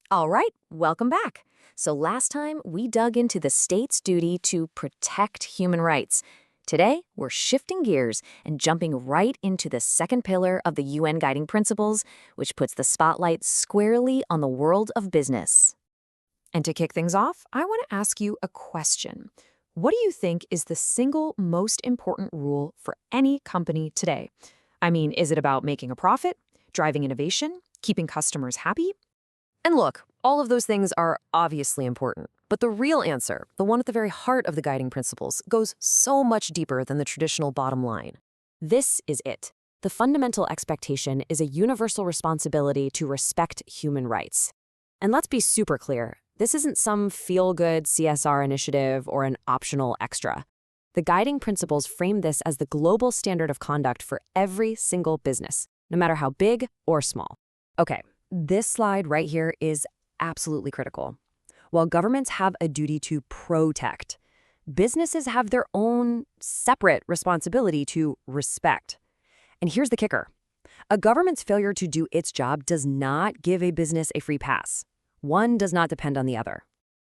All right, welcome back. So last time we dug into the state's duty to protect human rights. Today, we're shifting gears and jumping right into the second pillar of the UN Guiding Principles, which puts the spotlight squarely on the world of business. And to kick things off, I want to ask you a question. What do you think is the single most important rule for any company today? I mean, is it about making a profit, driving innovation, keeping customers happy? And look, all of those things are obviously important, but the real answer, the one at the very heart of the guiding principles, goes so much deeper than the traditional bottom line. This is it. The fundamental expectation is a universal responsibility to respect human rights. And let's be super clear, this isn't some feel-good CSR initiative or an optional extra. The guiding principles frame this as the global standard of conduct for every single business, no matter how big or small. Okay. This slide right here is absolutely critical. While governments have a duty to protect, businesses have their own separate responsibility to respect. And here's the kicker. A government's failure to do its job does not give a business a free pass. One does not depend on the other.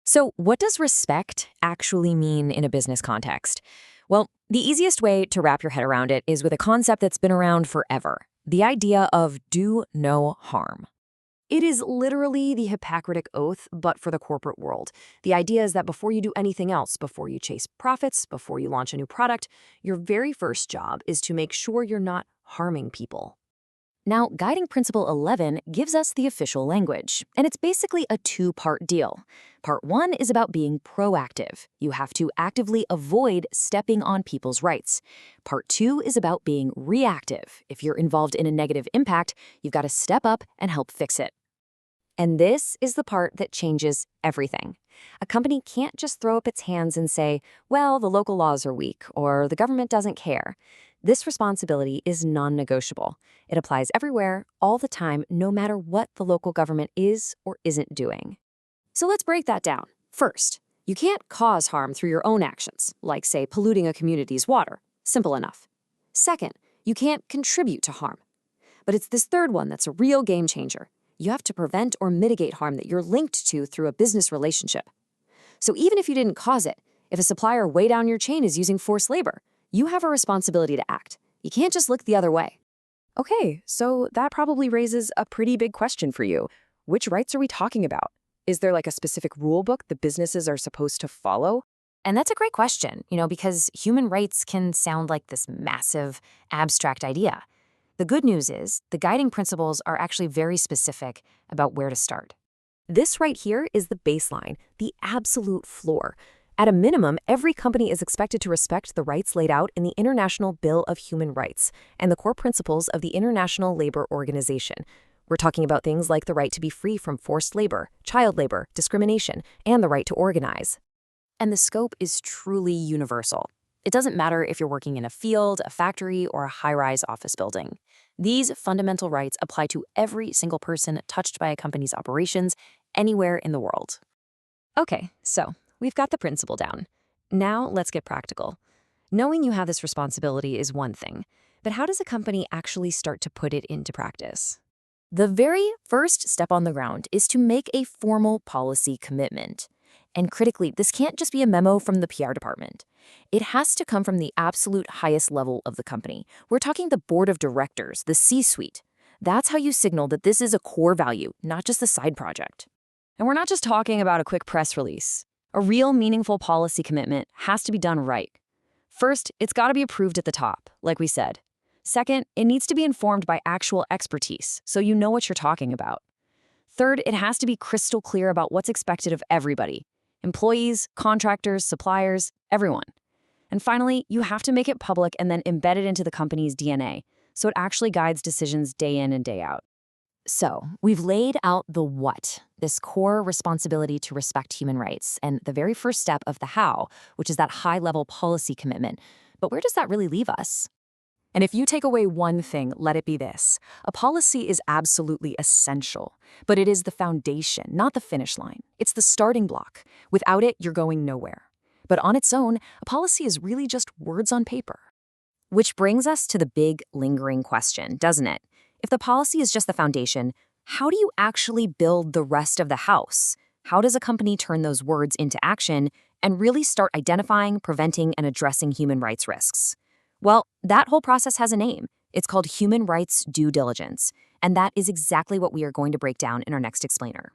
So what does respect actually mean in a business context? Well, the easiest way to wrap your head around it is with a concept that's been around forever, the idea of do no harm. It is literally the Hippocratic Oath, but for the corporate world. The idea is that before you do anything else, before you chase profits, before you launch a new product, your very first job is to make sure you're not harming people. Now, Guiding Principle 11 gives us the official language, and it's basically a two-part deal. Part 1 is about being proactive. You have to actively avoid stepping on people's rights. Part 2 is about being reactive. If you're involved in a negative impact, you've got to step up and help fix it. And this is the part that changes everything. A company can't just throw up its hands and say, well, the local laws are weak, or the government doesn't care. This responsibility is non-negotiable. It applies everywhere, all the time, no matter what the local government is or isn't doing. So let's break that down. First, you can't cause harm through your own actions, like, say, polluting a community's water. Simple enough. Second, you can't contribute to harm. But it's this third one that's a real game changer. You have to prevent or mitigate harm that you're linked to through a business relationship. So even if you didn't cause it, if a supplier way down your chain is using forced labor, you have a responsibility to act. You can't just look the other way. Okay, so that probably raises a pretty big question for you. Which rights are we talking about? Is there like a specific rule book the businesses are supposed to follow? And that's a great question, because human rights can sound like this massive, abstract idea. The good news is the guiding principles are actually very specific about where to start. This right here is the baseline, the absolute floor. At a minimum, every company is expected to respect the rights laid out in the International Bill of Human Rights and the core principles of the International Labor Organization. We're talking about things like the right to be free from forced labor, child labor, discrimination, and the right to organize. And the scope is truly universal. It doesn't matter if you're working in a field, a factory, or a high-rise office building. These fundamental rights apply to every single person touched by a company's operations anywhere in the world. Okay, so we've got the principle down. Now let's get practical. Knowing you have this responsibility is one thing, but how does a company actually start to put it into practice? The very first step on the ground is to make a formal policy commitment. And critically, this can't just be a memo from the PR department. It has to come from the absolute highest level of the company. We're talking the board of directors, the C-suite. That's how you signal that this is a core value, not just a side project. And we're not just talking about a quick press release. A real meaningful policy commitment has to be done right. First, it's got to be approved at the top, like we said. Second, it needs to be informed by actual expertise, so you know what you're talking about. Third, it has to be crystal clear about what's expected of everybody. Employees, contractors, suppliers, everyone. And finally, you have to make it public and then embed it into the company's DNA, so it actually guides decisions day in and day out. So, we've laid out the what, this core responsibility to respect human rights, and the very first step of the how, which is that high-level policy commitment. But where does that really leave us? And if you take away one thing, let it be this. A policy is absolutely essential, but it is the foundation, not the finish line. It's the starting block. Without it, you're going nowhere. But on its own, a policy is really just words on paper. Which brings us to the big, lingering question, doesn't it? If the policy is just the foundation, how do you actually build the rest of the house? How does a company turn those words into action and really start identifying, preventing, and addressing human rights risks? Well, that whole process has a name. It's called human rights due diligence. And that is exactly what we are going to break down in our next explainer.